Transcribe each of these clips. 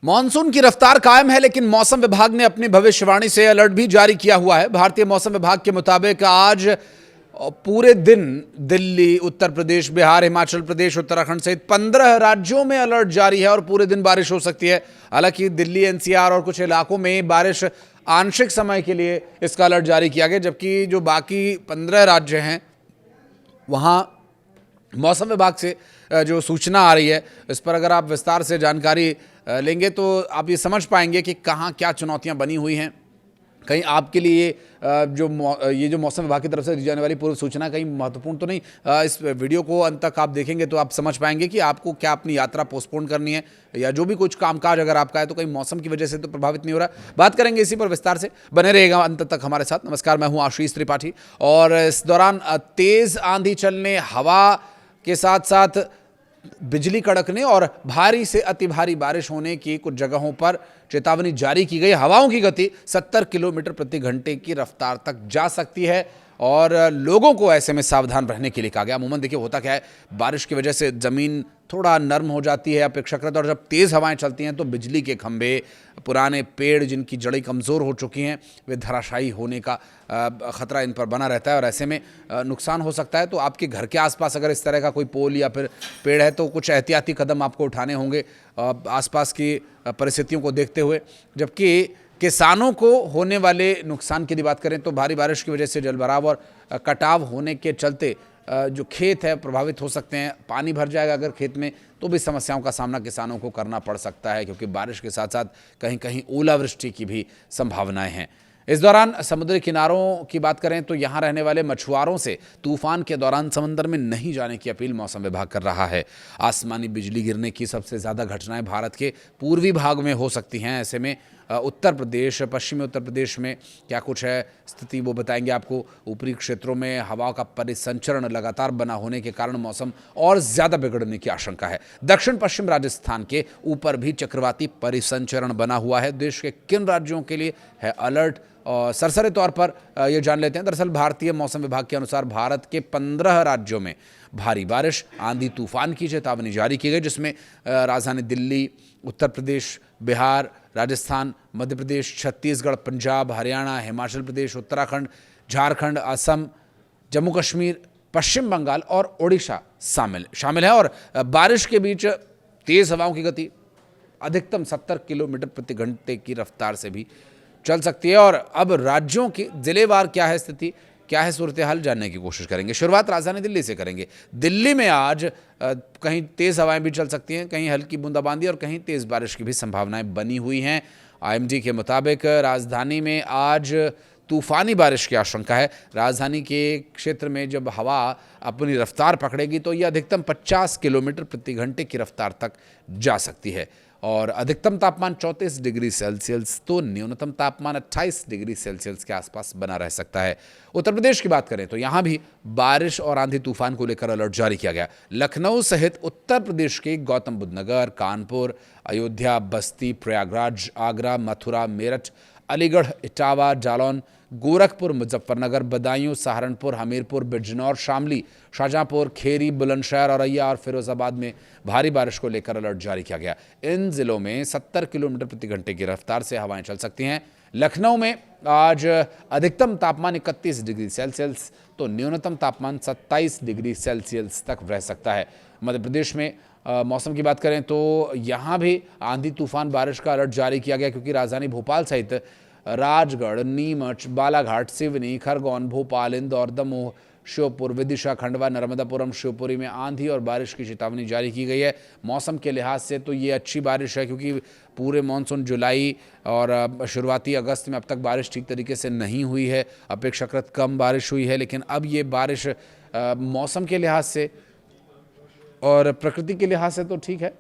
Monsoon की रफ्तार कायम है, लेकिन मौसम विभाग ने अपनी भविष्यवाणी से अलर्ट भी जारी किया हुआ है। भारतीय मौसम विभाग के मुताबिक आज पूरे दिन दिल्ली, उत्तर प्रदेश, बिहार, हिमाचल प्रदेश, उत्तराखंड सहित 15 राज्यों में अलर्ट जारी है और पूरे दिन बारिश हो सकती है। हालांकि दिल्ली, एनसीआर और कुछ इलाकों में बारिश आंशिक समय के लिए इसका अलर्ट जारी किया गया, जबकि जो बाकी 15 राज्य हैं वहाँ मौसम विभाग से जो सूचना आ रही है, इस पर अगर आप विस्तार से जानकारी लेंगे तो आप ये समझ पाएंगे कि कहाँ क्या चुनौतियाँ बनी हुई हैं। कहीं आपके लिए ये जो मौसम विभाग की तरफ से दी जाने वाली पूर्व सूचना कहीं महत्वपूर्ण तो नहीं। इस वीडियो को अंत तक आप देखेंगे तो आप समझ पाएंगे कि आपको क्या अपनी यात्रा पोस्टपोन करनी है या जो भी कुछ कामकाज अगर आपका है तो कहीं मौसम की वजह से तो प्रभावित नहीं हो रहा। बात करेंगे इसी पर विस्तार से, बने रहेगा अंत तक हमारे साथ। नमस्कार, मैं हूँ आशीष त्रिपाठी और इस दौरान तेज आंधी चलने, हवा के साथ साथ बिजली कड़कने और भारी से अति भारी बारिश होने की कुछ जगहों पर चेतावनी जारी की गई। हवाओं की गति 70 किलोमीटर प्रति घंटे की रफ्तार तक जा सकती है और लोगों को ऐसे में सावधान रहने के लिए कहा गया। अमूमन देखिए होता क्या है, बारिश की वजह से ज़मीन थोड़ा नर्म हो जाती है अपेक्षाकृत, और जब तेज़ हवाएं चलती हैं तो बिजली के खंभे, पुराने पेड़ जिनकी जड़ें कमज़ोर हो चुकी हैं, वे धराशायी होने का ख़तरा इन पर बना रहता है और ऐसे में नुकसान हो सकता है। तो आपके घर के आसपास अगर इस तरह का कोई पोल या फिर पेड़ है तो कुछ एहतियाती कदम आपको उठाने होंगे आसपास की परिस्थितियों को देखते हुए। जबकि किसानों को होने वाले नुकसान की बात करें तो भारी बारिश की वजह से जलभराव और कटाव होने के चलते जो खेत है प्रभावित हो सकते हैं। पानी भर जाएगा अगर खेत में तो भी समस्याओं का सामना किसानों को करना पड़ सकता है, क्योंकि बारिश के साथ साथ कहीं कहीं ओलावृष्टि की भी संभावनाएं हैं। इस दौरान समुद्री किनारों की बात करें तो यहाँ रहने वाले मछुआरों से तूफान के दौरान समंदर में नहीं जाने की अपील मौसम विभाग कर रहा है। आसमानी बिजली गिरने की सबसे ज़्यादा घटनाएं भारत के पूर्वी भाग में हो सकती हैं। ऐसे में उत्तर प्रदेश, पश्चिमी उत्तर प्रदेश में क्या कुछ है स्थिति वो बताएंगे आपको। ऊपरी क्षेत्रों में हवा का परिसंचरण लगातार बना होने के कारण मौसम और ज़्यादा बिगड़ने की आशंका है। दक्षिण पश्चिम राजस्थान के ऊपर भी चक्रवाती परिसंचरण बना हुआ है। देश के किन राज्यों के लिए है अलर्ट और सरसरी तौर पर ये जान लेते हैं। दरअसल भारतीय मौसम विभाग के अनुसार भारत के 15 राज्यों में भारी बारिश, आंधी, तूफान की चेतावनी जारी की गई, जिसमें राजधानी दिल्ली, उत्तर प्रदेश, बिहार, राजस्थान, मध्य प्रदेश, छत्तीसगढ़, पंजाब, हरियाणा, हिमाचल प्रदेश, उत्तराखंड, झारखंड, असम, जम्मू कश्मीर, पश्चिम बंगाल और ओडिशा शामिल है। और बारिश के बीच तेज हवाओं की गति अधिकतम 70 किलोमीटर प्रति घंटे की रफ्तार से भी चल सकती है। और अब राज्यों की जिलेवार क्या है स्थिति, क्या है सूरत हाल, जानने की कोशिश करेंगे। शुरुआत राजधानी दिल्ली से करेंगे। दिल्ली में आज कहीं तेज़ हवाएं भी चल सकती हैं, कहीं हल्की बूंदाबांदी और कहीं तेज़ बारिश की भी संभावनाएं बनी हुई हैं। आईएमडी के मुताबिक राजधानी में आज तूफानी बारिश की आशंका है। राजधानी के क्षेत्र में जब हवा अपनी रफ्तार पकड़ेगी तो यह अधिकतम 50 किलोमीटर प्रति घंटे की रफ्तार तक जा सकती है और अधिकतम तापमान 34 डिग्री सेल्सियस तो न्यूनतम तापमान 28 डिग्री सेल्सियस के आसपास बना रह सकता है। उत्तर प्रदेश की बात करें तो यहाँ भी बारिश और आंधी तूफान को लेकर अलर्ट जारी किया गया। लखनऊ सहित उत्तर प्रदेश के गौतम बुद्ध नगर, कानपुर, अयोध्या, बस्ती, प्रयागराज, आगरा, मथुरा, मेरठ, अलीगढ़, इटावा, जालौन, गोरखपुर, मुजफ्फरनगर, बदायूं, सहारनपुर, हमीरपुर, बिजनौर, शामली, शाहजहांपुर, खेरी, बुलंदशहर, औरैया और फिरोजाबाद में भारी बारिश को लेकर अलर्ट जारी किया गया। इन जिलों में 70 किलोमीटर प्रति घंटे की रफ्तार से हवाएं चल सकती हैं। लखनऊ में आज अधिकतम तापमान 31 डिग्री सेल्सियस तो न्यूनतम तापमान 27 डिग्री सेल्सियस तक रह सकता है। मध्य प्रदेश में मौसम की बात करें तो यहाँ भी आंधी तूफान बारिश का अलर्ट जारी किया गया, क्योंकि राजधानी भोपाल सहित राजगढ़, नीमच, बालाघाट, सिवनी, खरगोन, भोपाल, इंदौर, दमोह, श्योपुर, विदिशा, खंडवा, नर्मदापुरम, शिवपुरी में आंधी और बारिश की चेतावनी जारी की गई है। मौसम के लिहाज से तो ये अच्छी बारिश है, क्योंकि पूरे मानसून जुलाई और शुरुआती अगस्त में अब तक बारिश ठीक तरीके से नहीं हुई है, अपेक्षाकृत कम बारिश हुई है। लेकिन अब ये बारिश मौसम के लिहाज से और प्रकृति के लिहाज से तो ठीक है,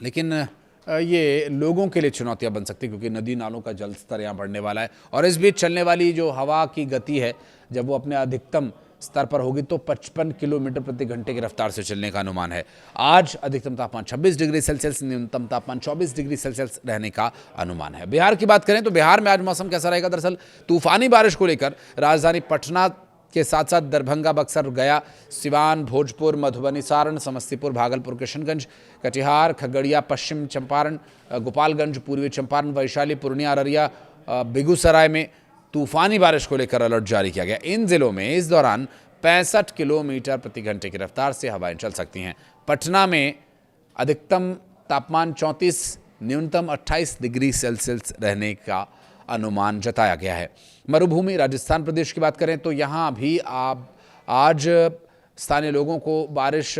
लेकिन ये लोगों के लिए चुनौतियां बन सकती है, क्योंकि नदी नालों का जल स्तर यहाँ बढ़ने वाला है। और इस बीच चलने वाली जो हवा की गति है, जब वो अपने अधिकतम स्तर पर होगी तो 55 किलोमीटर प्रति घंटे की रफ्तार से चलने का अनुमान है। आज अधिकतम तापमान 26 डिग्री सेल्सियस, न्यूनतम तापमान 24 डिग्री सेल्सियस रहने का अनुमान है। बिहार की बात करें तो बिहार में आज मौसम कैसा रहेगा? दरअसल तूफानी बारिश को लेकर राजधानी पटना के साथ साथ दरभंगा, बक्सर, गया, सिवान, भोजपुर, मधुबनी, सारण, समस्तीपुर, भागलपुर, किशनगंज, कटिहार, खगड़िया, पश्चिम चंपारण, गोपालगंज, पूर्वी चंपारण, वैशाली, पूर्णिया, अररिया, बेगूसराय में तूफानी बारिश को लेकर अलर्ट जारी किया गया। इन जिलों में इस दौरान 65 किलोमीटर प्रति घंटे की रफ्तार से हवाएं चल सकती हैं। पटना में अधिकतम तापमान 34, न्यूनतम 28 डिग्री सेल्सियस रहने का अनुमान जताया गया है। मरुभूमि राजस्थान प्रदेश की बात करें तो यहाँ भी आज स्थानीय लोगों को बारिश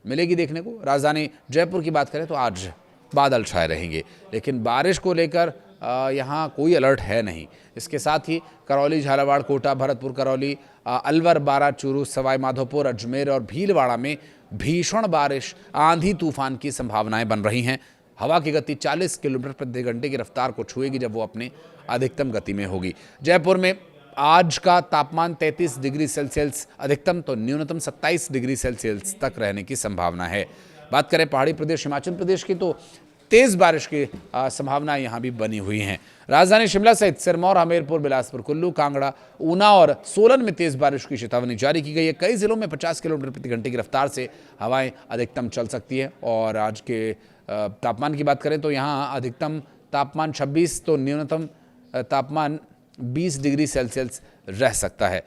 मिलेगी देखने को। राजधानी जयपुर की बात करें तो आज बादल छाए रहेंगे, लेकिन बारिश को लेकर यहाँ कोई अलर्ट है नहीं। इसके साथ ही करौली, झालावाड़, कोटा, भरतपुर, करौली, अलवर, बारा, चूरू, सवाई माधोपुर, अजमेर और भीलवाड़ा में भीषण बारिश, आंधी तूफान की संभावनाएं बन रही हैं। हवा की गति 40 किलोमीटर प्रति घंटे की रफ्तार को छुएगी जब वो अपने अधिकतम गति में होगी। जयपुर में आज का तापमान 33 डिग्री सेल्सियस अधिकतम तो न्यूनतम 27 डिग्री सेल्सियस तक रहने की संभावना है। बात करें पहाड़ी प्रदेश हिमाचल प्रदेश की तो तेज बारिश की संभावना यहाँ भी बनी हुई हैं। राजधानी शिमला सहित सिरमौर, हमीरपुर, बिलासपुर, कुल्लू, कांगड़ा, ऊना और सोलन में तेज बारिश की चेतावनी जारी की गई है। कई जिलों में 50 किलोमीटर प्रति घंटे की रफ्तार से हवाएं अधिकतम चल सकती है। और आज के तापमान की बात करें तो यहाँ अधिकतम तापमान 26 तो न्यूनतम तापमान 20 डिग्री सेल्सियस रह सकता है।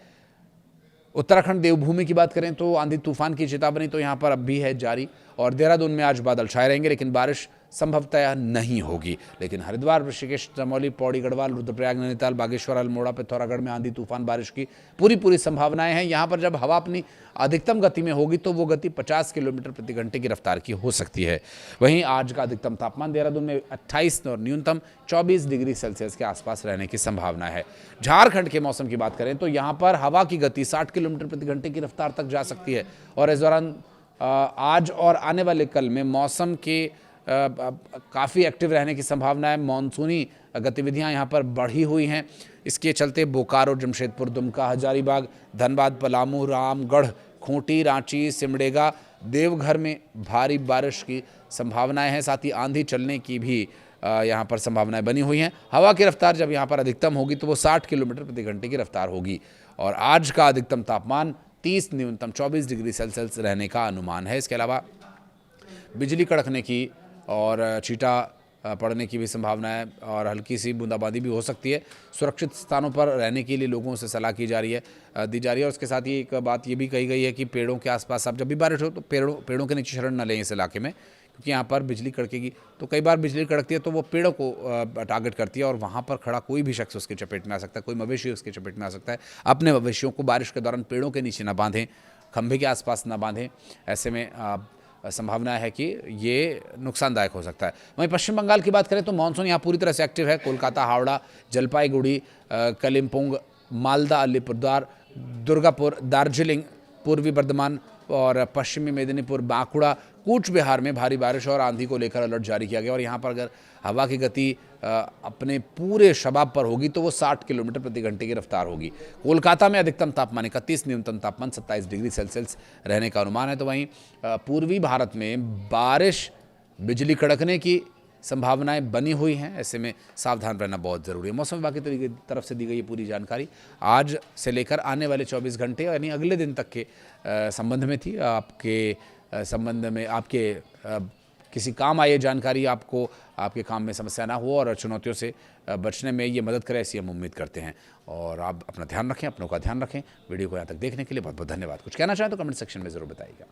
उत्तराखंड देवभूमि की बात करें तो आंधी तूफान की चेतावनी तो यहाँ पर अब भी है जारी। और देहरादून में आज बादल छाए रहेंगे, लेकिन बारिश संभवतः नहीं होगी। लेकिन हरिद्वार, ऋषिकेश, चमोली, पौड़ी, गढ़वाल, रुद्रप्रयाग, नैनीताल, बागेश्वर, अल्मोड़ा, पिथौरागढ़ में आंधी तूफान बारिश की पूरी संभावनाएं हैं। यहाँ पर जब हवा अपनी अधिकतम गति में होगी तो वो गति 50 किलोमीटर प्रति घंटे की रफ्तार की हो सकती है। वहीं आज का अधिकतम तापमान देहरादून में 28 और न्यूनतम 24 डिग्री सेल्सियस के आसपास रहने की संभावना है। झारखंड के मौसम की बात करें तो यहाँ पर हवा की गति 60 किलोमीटर प्रति घंटे की रफ्तार तक जा सकती है। और इस दौरान आज और आने वाले कल में मौसम के काफ़ी एक्टिव रहने की संभावना है। मानसूनी गतिविधियां यहां पर बढ़ी हुई हैं। इसके चलते बोकारो, जमशेदपुर, दुमका, हजारीबाग, धनबाद, पलामू, रामगढ़, खूंटी, रांची, सिमडेगा, देवघर में भारी बारिश की संभावनाएं हैं। साथ ही आंधी चलने की भी यहां पर संभावनाएं बनी हुई हैं। हवा की रफ्तार जब यहां पर अधिकतम होगी तो वो 60 किलोमीटर प्रति घंटे की रफ्तार होगी। और आज का अधिकतम तापमान 30, न्यूनतम 24 डिग्री सेल्सियस रहने का अनुमान है। इसके अलावा बिजली कड़कने की और छींटा पड़ने की भी संभावना है और हल्की सी बूंदाबांदी भी हो सकती है। सुरक्षित स्थानों पर रहने के लिए लोगों से सलाह दी जा रही है। और उसके साथ ही एक बात ये भी कही गई है कि पेड़ों के आसपास आप जब भी बारिश हो तो पेड़ों के नीचे शरण न लें इस इलाके में, क्योंकि यहाँ पर बिजली कड़केगी। तो कई बार बिजली कड़कती है तो वो पेड़ों को टारगेट करती है और वहाँ पर खड़ा कोई भी शख्स उसके चपेट में आ सकता है, कोई मवेशी उसके चपेट में आ सकता है। अपने मवेशियों को बारिश के दौरान पेड़ों के नीचे ना बांधें, खंभे के आसपास ना बांधें। ऐसे में संभावना है कि ये नुकसानदायक हो सकता है। वहीं पश्चिम बंगाल की बात करें तो मानसून यहाँ पूरी तरह से एक्टिव है। कोलकाता, हावड़ा, जलपाईगुड़ी, कालिम्पोंग, मालदा, अलीपुरद्वार, दुर्गापुर, दार्जिलिंग, पूर्वी बर्धमान और पश्चिमी मेदिनीपुर, बांकुड़ा, कूच बिहार में भारी बारिश और आंधी को लेकर अलर्ट जारी किया गया। और यहाँ पर अगर हवा की गति अपने पूरे शबाब पर होगी तो वो 60 किलोमीटर प्रति घंटे की रफ्तार होगी। कोलकाता में अधिकतम तापमान 31, न्यूनतम तापमान 27 डिग्री सेल्सियस रहने का अनुमान है। तो वहीं पूर्वी भारत में बारिश, बिजली कड़कने की संभावनाएं बनी हुई हैं। ऐसे में सावधान रहना बहुत ज़रूरी है। मौसम विभाग की तरफ से दी गई ये पूरी जानकारी आज से लेकर आने वाले 24 घंटे यानी अगले दिन तक के संबंध में थी। आपके संबंध में आपके किसी काम आए जानकारी, आपको आपके काम में समस्या ना हो और चुनौतियों से बचने में ये मदद करे, ऐसी हम उम्मीद करते हैं। और आप अपना ध्यान रखें, अपनों का ध्यान रखें। वीडियो को यहाँ तक देखने के लिए बहुत बहुत धन्यवाद। कुछ कहना चाहें तो कमेंट सेक्शन में ज़रूर बताइएगा।